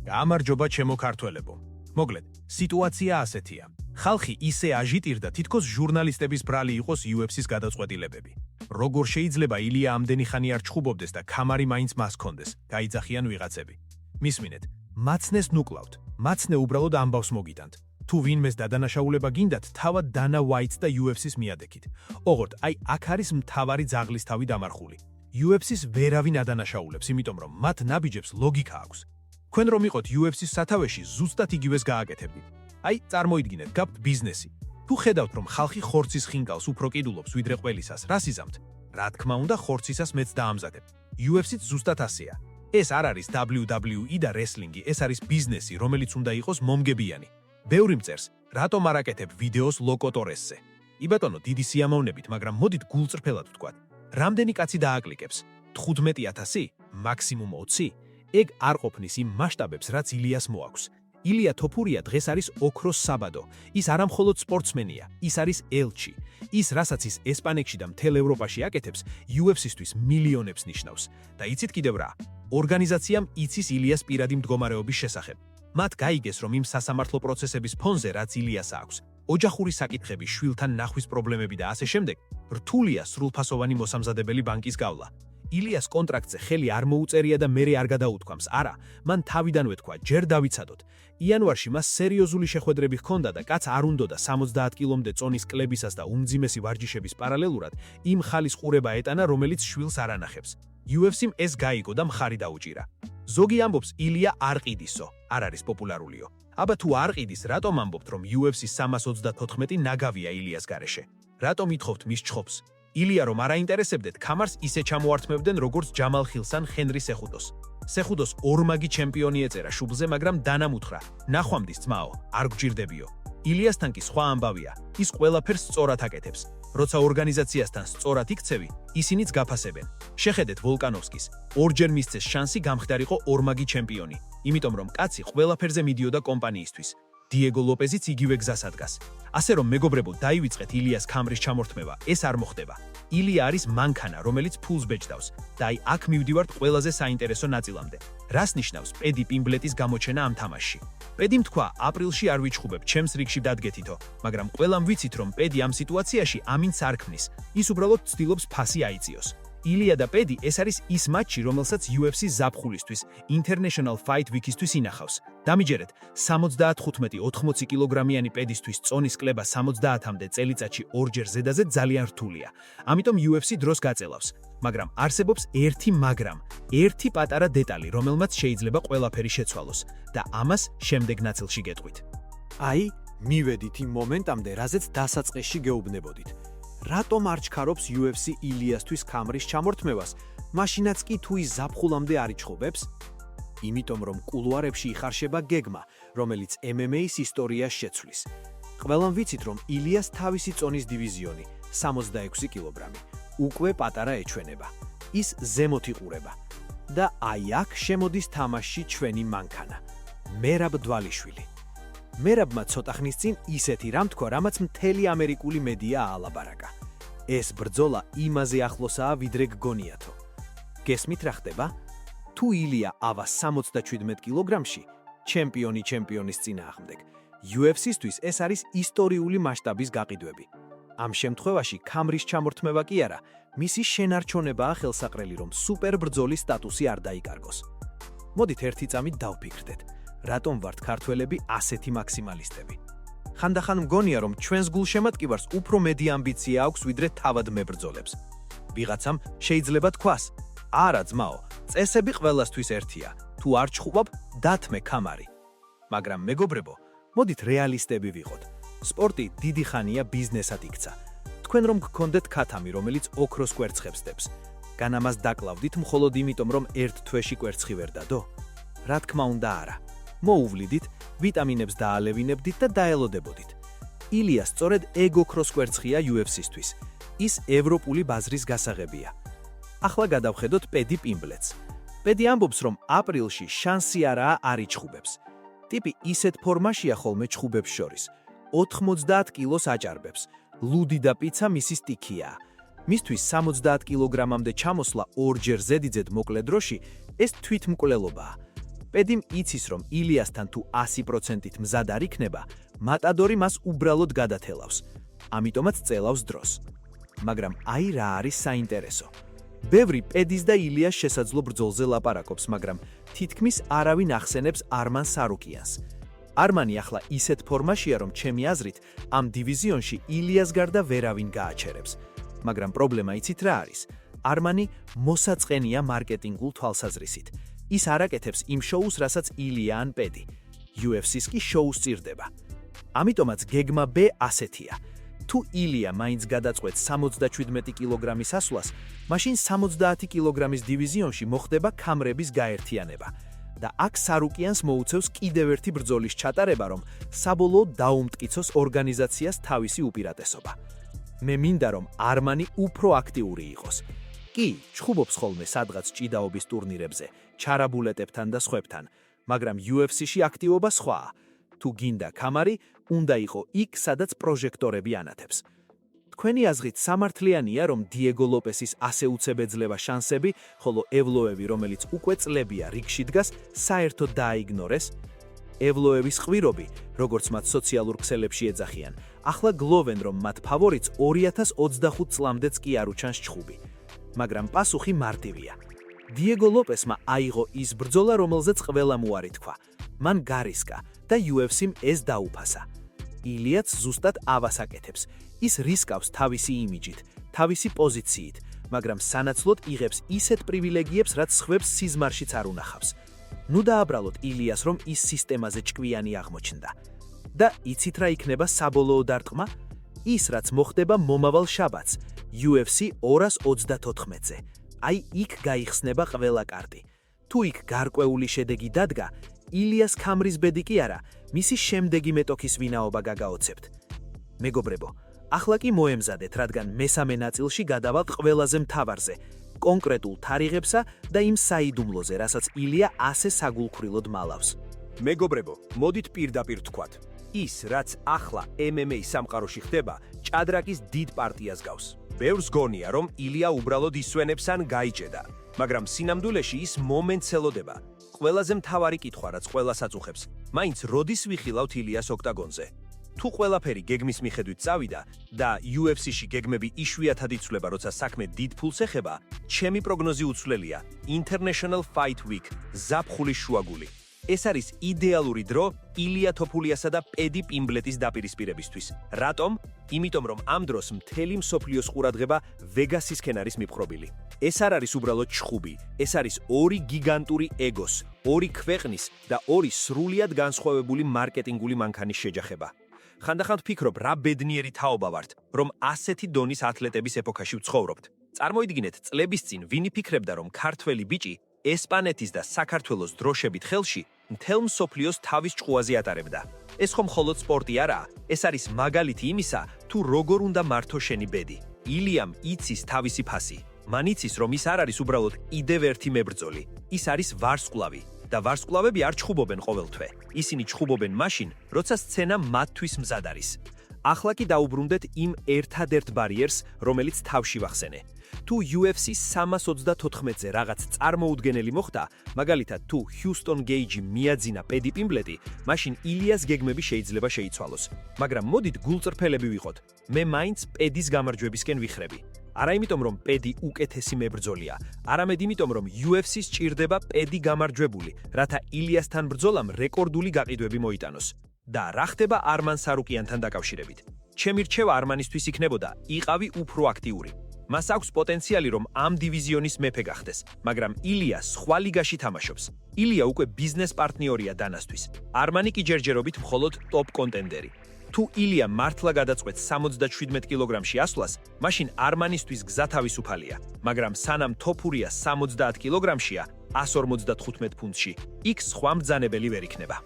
გამარჯობა ჩემო ქართველებო. მოგლედ, სიტუაცია ასეთია. ხალხი ისე აჟიტირდა, თითქოს ჟურნალისტების ბრალი იყოს UFC-ს გადაწყვეტილებები. როგორ შეიძლება ილია ამდენი ხანი არ ჩხუბობდეს და ქამარი მაინც მას ჰქონდეს, გაიძახიან ვიღაცები. მისმინეთ, მაცნეს ნუკლავთ, მაცნე უბრალოდ ამბავს მოგიტანთ. თუ ვინმეს დადანაშაულება გინდათ, თავად დანა ვაიტს და UFC-ს მიადექით. ოღონდ, აი აქ არის მთავარი ძაღლის თავი დამარხული. UFC-ს ვერავინ ადანაშაულებს, იმიტომ რომ მათ ნაბიჯებს ლოგიკა აქვს. თქვენ რომ იყოთ UFC-ს სათავეში, ზუსტად იგივეს გააკეთებდით. აი, წარმოიდგინეთ, გაქვთ ბიზნესი. თუ ხედავთ, რომ ხალხი ხორცის ხინკალს უფრო კიდულობს ვიდრე ყველისას, რა სიზამთ? რა თქმა უნდა, ხორცისას მეც დაამზადებ. UFC-ც ზუსტად ასეა. ეს არ არის WWE და რესლინგი, ეს არის ბიზნესი, რომელიც უნდა იყოს მომგებიანი. ბევრი მწერს, რატომ არ აკეთებ ვიდეოს ლოკოტორესზე? იბატონო, დიდი სიამოვნებით, მაგრამ მოდით გულწრფელად ვთქვათ. რამდენი კაცი დააკლიკებს? 15,000? მაქსიმუმ 20? ეგ არ ყოფნის იმ მასშტაბებს, რაც ილიას მოაქვს. ილია თოფურია დღეს არის ოქროს საბადო. ის არა მხოლოდ სპორტსმენია, ის არის ელჩი. ის, რასაც ის ესპანეთში და მთელ ევროპაში აკეთებს, UFC-სთვის მილიონებს ნიშნავს. და იცით კიდევ რა? ორგანიზაციამ იცის ილიას პირადი მდგომარეობის შესახებ. მათ გაიგეს, რომ იმ სასამართლო პროცესების ფონზე, რაც ილიას აქვს, ოჯახური საკითხები, შვილთან ნახვის პრობლემები და ასე შემდეგ, რთულია სრულფასოვანი მოსამზადებელი ბანკის გავლა. ილიას კონტრაქტზე ხელი არ მოუწერია და მერე არ გადაუთქვამს. არა, მან თავიდანვე თქვა, ჯერ დავიცადოთ. იანვარში მას სერიოზული შეხვედრები ჰქონდა და კაც არ უნდოდა 70 კილომდე წონის კლებისას და უმძიმესი ვარჯიშების პარალელურად იმ ხალის ყურება ეტანა, რომელიც შვილს არ ანახებს. UFC-მ ეს გაიგო და მხარი დაუჭირა. ზოგი ამბობს, ილია არ ყიდისო, არ არის პოპულარულიო. აბა თუ არ ყიდის, რატომ ამბობთ, რომ UFC 334 ნაგავია ილიას გარეშე? რატომ ითხოვთ მის ჩხობს? ილია რომ არ აინტერესებდეთ, ქამარს ისე ჩამოართმევდნენ, როგორც ჯამალ ხილს ან ჰენრი სეხუდოს. სეხუდოს ორმაგი ჩემპიონი ეწერა შუბლზე, მაგრამ დანამ უთხრა: ნახვამდის ძმაო, არ გჭირდებიო. ილიასთან კი სხვა ამბავია, ის ყველაფერს სწორად აკეთებს. როცა ორგანიზაციასთან სწორად იქცევი, ისინიც გაფასებენ. შეხედეთ ვოლკანოვსკის, ორჯერ მისცეს შანსი გამხდარიყო ორმაგი ჩემპიონი, იმიტომ რომ კაცი ყველაფერზე მიდიოდა კომპანიისთვის. დიეგო ლოპეზიც იგივე გზას ადგას. ასე რომ მეგობრებო, დაივიწყეთ ილიას ქამრის ჩამორთმევა, ეს არ მოხდება. ილია არის მანქანა, რომელიც ფულს ბეჭდავს და აი აქ მივდივართ ყველაზე საინტერესო ნაწილამდე. რას ნიშნავს პედი პიმბლეტის გამოჩენა ამ თამაშში? პედიმ თქვა, აპრილში არ ვიჩხუბებ, ჩემს რიგში დადგეთითო, მაგრამ ყველამ ვიცით, რომ პედი ამ სიტუაციაში ამინც არ ქმნის. ის უბრალოდ ცდილობს ფასი აიწიოს. ილია და პედი ეს არის ის მატჩი, რომელსაც UFC ზაფხულისთვის, International Fight Week-ისთვის ინახავს. დამიჯერეთ, 75-80 კილოგრამიანი პედისთვის წონის კლება 70-მდე წელიწადში ორჯერ ზედაზე ძალიან რთულია. ამიტომ UFC დროს გაწელავს. მაგრამ არსებობს ერთი მაგრამ, ერთი პატარა დეტალი, რომელმაც შეიძლება ყველაფერი შეცვალოს და ამას შემდეგ ნაწილში გეტყვით. აი, მივედით იმ მომენტამდე, რაზეც დასაწყისში გეუბნებოდით. რატომ არ ჩქარობს UFC ილიასთვის ქამრის ჩამორთმევას, მაშინაც კი თუ ის ზაფხულამდე არ იჩხუბებს? იმიტომ რომ კულუარებში იხარშება გეგმა, რომელიც MMA-ის ისტორიას შეცვლის. ყველამ ვიცით, რომ ილიას თავისი წონის დივიზიონი, 66 კილოგრამი, უკვე პატარა ეჩვენება. ის ზემოთ იყურება. და აი აქ შემოდის თამაშში ჩვენი მანქანა, მერაბ დვალიშვილი. მერაბმა ცოტა ხნის წინ ისეთი რამ თქვა, რამაც მთელი ამერიკული მედია აალაბარაკა. ეს ბრძოლა იმაზე ახლოსაა, ვიდრე გგონიათო. გესმით რა ხდება? თუ ილია ავა 77 კილოგრამში, ჩემპიონი ჩემპიონის წინააღმდეგ, UFC-სთვის ეს არის ისტორიული მასშტაბის გაყიდვები. ამ შემთხვევაში ქამრის ჩამორთმევა კი არა, მისი შენარჩუნებაა ხელსაყრელი, რომ სუპერ ბრძოლის სტატუსი არ დაიკარგოს. მოდით ერთი წამით დავფიქრდეთ. რატომ ვართ ქართველები ასეთი მაქსიმალისტები? ხანდახან მგონია, რომ ჩვენს გულშემატკივარს უფრო მეტი ამბიცია აქვს, ვიდრე თავად მებრძოლებს. ვიღაცამ შეიძლება თქვას: არა ძმაო, წესები ყველასთვის ერთია. თუ არ ჩხუბავ, დათმე ქამარი. მაგრამ მეგობრებო, მოდით რეალისტები ვიყოთ. სპორტი დიდი ხანია ბიზნესად იქცა. თქვენ რომ გქონდეთ ქათამი, რომელიც ოქროს კვერცხებს დებს, განამას დაკლავდით მხოლოდ იმიტომ, რომ ერთ თვეში კვერცხი ვერ დადო? რა თქმა უნდა არა. მოუვლიდით, ვიტამინებს დაალევინებდით და დაელოდებოდით. ილია სწორედ ეგ ოქროს კვერცხია UFC-სთვის. ის ევროპული ბაზრის გასაღებია. ახლა გადავხედოთ პედი პიმბლეტს. პედი ამბობს, რომ აპრილში შანსი არაა არ იჩხუბებს. ტიპი ისეთ ფორმაშია ხოლმე ჩხუბებს შორის. 90 კილოს აჭარბებს. ლუდი და პიცა მისი სტიქია. მისთვის 70 კილოგრამამდე ჩამოსვლა ორჯერ ზედიძედ მოკლე დროში, ეს თვითმკვლელობაა. პედიმ იცის, რომ ილიასთან თუ 100%-ით მზად არ იქნება, მატადორი მას უბრალოდ გადათელავს. ამიტომაც წელავს დროს. მაგრამ აი რა არის საინტერესო. ბევრი პედის და ილიას შესაძლო ბრძოლზე ლაპარაკობს, მაგრამ თითქმის არავინ ახსენებს არმან სარუკიანს. არმანი ახლა ისეთ ფორმაშია, რომ ჩემი აზრით, ამ დივიზიონში ილიას გარდა ვერავინ გააჩერებს. მაგრამ პრობლემა იცით რა არის? არმანი მოსაწყენია მარკეტინგულ თვალსაზრისით. ის არ აკეთებს იმ შოუს, რასაც ილია ან პედი. UFC-ს კი შოუ სჭირდება. ამიტომაც გეგმა B ასეთია. თუ ილია მაინც გადაწყვეტს 77 კილოგრამის ასვლას, მაშინ 70 კილოგრამის დივიზიონში მოხდება ქამრების გაერთიანება. და აქ სარუკიანს მოუწევს კიდევ ერთი ბრძოლის ჩატარება, რომ საბოლოოდ დაუმტკიცოს ორგანიზაციას თავისი უპირატესობა. მე მინდა, რომ არმანი უფრო აქტიური იყოს. კი, ჩხუბობს ხოლმე სადღაც ჭიდაობის ტურნირებზე, ჩარაბულეტებთან და სხვებთან, მაგრამ UFC-ში აქტივობა სხვაა. თუ გინდა ქამარი, უნდა იყო იქ, სადაც პროჟექტორები ანათებს. თქვენი აზრით სამართლიანია, რომ დიეგო ლოპესის ასე უცებ ეძლევა შანსები, ხოლო ევლოევი, რომელიც უკვე წლებია რიგში დგას, საერთოდ დააიგნორეს? ევლოევის ყვირობი, როგორც მათ სოციალურ ქსელებში ეძახიან, ახლა გლოვენ, რომ მათ ფავორიტს 2025 წლამდეც კი არ უჩანს ჩხუბი. მაგრამ პასუხი მარტივია. დიეგო ლოპესმა აიღო ის ბრძოლა, რომელზეც ყველამ უარი თქვა. მან გარისკა და UFC-მ ეს დაუფასა. ილიაც ზუსტად ავას აკეთებს. ის რისკავს თავისი იმიჯით, თავისი პოზიციით, მაგრამ სანაცვლოდ იღებს ისეთ პრივილეგიებს, რაც სხვებს სიზმარშიც არ უნახავს. ნუ დააბრალოთ ილიას, რომ ის სისტემაზე ჭკვიანი აღმოჩნდა. და იცით რა იქნება საბოლოო დარტყმა? ის, რაც მოხდება მომავალ შაბათს, UFC 224-ზე. აი იქ გაიხსნება ყველა კარტი. თუ იქ გარკვეული შედეგი დადგა, ილიას ქამრის ბედი კი არა, მისი შემდეგი მეტოქის ვინაობა გაგაოცებთ. მეგობრებო, ახლა კი მოემზადეთ, რადგან მესამე ნაწილში გადავალთ ყველაზე მთავარზე, კონკრეტულ თარიღებსა და იმ საიდუმლოზე, რასაც ილია ასე საგულქრილოდ მალავს. მეგობრებო, მოდით პირდაპირ თქვათ. ის, რაც ახლა MMA სამყაროში ხდება, ჭადრაკის დიდ პარტიას გავს. ბევრს გონია, რომ ილია უბრალოდ ისვენებს ან გაიჭედა, მაგრამ სინამდვილეში ის მომენტს ელოდება. ყველაზე მთავარი კითხვა, რაც ყველას აწუხებს, მაინც როდის ვიხილავთ ილიას ოქტაგონზე? თუ ყველაფერი გეგმის მიხედვით წავიდა და UFC-ში გეგმები იშვიათად იცვლება, როცა საქმე დიდ ფულს ეხება, ჩემი პროგნოზი უცვლელია. International Fight Week, ზაფხულის შუაგული. ეს არის იდეალური დრო ილია თოფულიასა და პედი პიმბლეტის დაპირისპირებისთვის. რატომ? იმიტომ, რომ ამ დროს მთელი მსოფლიოს ყურადღება ვეგასისკენ არის მიფხრობილი. ეს არ არის უბრალოდ ჩხუბი, ეს არის ორი გიგანტური ეგოს, ორი ქვეყნის და ორი სრულიად განსხვავებული მარკეტინგული მანქანის შეჯახება. ხანდახან ვფიქრობ, რა ბედნიერი თაობა ვართ, რომ ასეთი დონის ათლეტების ეპოქაში ვცხოვრობთ. წარმოიდგინეთ, წლების წინ ვინ იფიქრებდა, რომ ქართველი ბიჭი ესპანეთის და საქართველოს დროშებით ხელში მთელ მსოფლიოს თავის ჭყუაზე ატარებდა. ეს ხომ მხოლოდ სპორტი არაა, ეს არის მაგალითი იმისა, თუ როგორ უნდა მართო შენი ბედი. ილიამ იცის თავისი ფასი. მან იცის, რომ ის არ არის უბრალოდ კიდევ ერთი მებრძოლი, ის არის ვარსკვლავი. და ვარსკვლავები არ ჩხუბობენ ყოველთვე. ისინი ჩხუბობენ მაშინ, როცა სცენა მათთვის მზად არის. ახლა კი დაუბრუნდეთ იმ ერთადერთ ბარიერს, რომელიც თავში ვახსენე. თუ UFC 324-ზე რაღაც წარმოუდგენელი მოხდა, მაგალითად თუ ჰიუსტონ გეიჯი მიაძინა პედი პიმბლეტი, მაშინ ილიას გეგმები შეიძლება შეიცვალოს. მაგრამ მოდით გულწრფელები ვიყოთ. მე მაინც პედის გამარჯვებისკენ ვიხრები. არა იმიტომ, რომ პედი უკეთესი მებრძოლია, არამედ იმიტომ, რომ UFC-ს ჭირდება პედი გამარჯვებული, რათა ილიასთან ბრძოლამ რეკორდული გაყიდვები მოიტანოს. და რა ხდება არმან სარუკიანთან დაკავშირებით? ჩემი რჩევა არმანისთვის იქნებოდა, იყავი უფრო აქტიური. მას აქვს პოტენციალი, რომ ამ დივიზიონის მეფე გახდეს, მაგრამ ილია სხვა ლიგაში თამაშობს. ილია უკვე ბიზნეს პარტნიორია დანასთვის. არმანი კი ჯერჯერობით მხოლოდ ტოპ კონტენდერი. თუ ილია მართლა გადაწყვეტს 77 კილოგრამში ასვლას, მაშინ არმანისთვის გზა თავისუფალია, მაგრამ სანამ თოფურია 70 კილოგრამშია, 155 ფუნტში, იქ სხვა მბრძანებელი ვერ იქნება.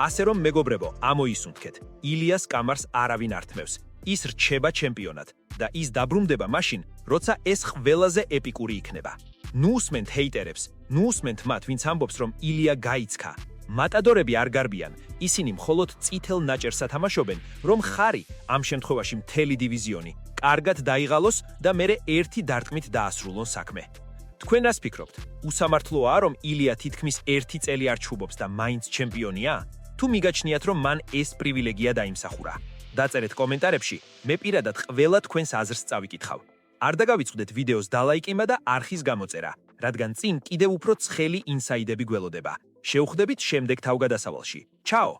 ასე რომ მეგობრებო, ამოისუნთქეთ, ილიას კამარს არავინ ართმევს. ის რჩება ჩემპიონად და ის დაბრუნდება მაშინ, როცა ეს ყველაზე ეპიკური იქნება. ნუ უსმენთ ჰეიტერებს, ნუ უსმენთ მათ, ვინც ამბობს, რომ ილია გაიცქა. მატადორები არ გარბიან, ისინი მხოლოდ წითელ ნაჭერს ათამაშობენ, რომ ხარი, ამ შემთხვევაში მთელი დივიზიონი, კარგად დაიღალოს და მერე ერთი დარტყმით დაასრულონ საქმე. თქვენ რას ფიქრობთ? უსამართლოა, რომ ილია თითქმის 1 წელი არ ჩხუბობს და მაინც ჩემპიონია? თუ მიგაჩნიათ, რომ მან ეს პრივილეგია დაიმსახურა? დაწერეთ კომენტარებში, მე პირადად ყველა თქვენს აზრს წავიკითხავ. არ დაგავიწყდეთ ვიდეოს დალაიკება და არხის გამოწერა, რადგან წინ კიდევ უფრო ცხელი ინსაიდები გველოდება. შევხვდებით შემდეგ თავგადასავალში. ჩაო!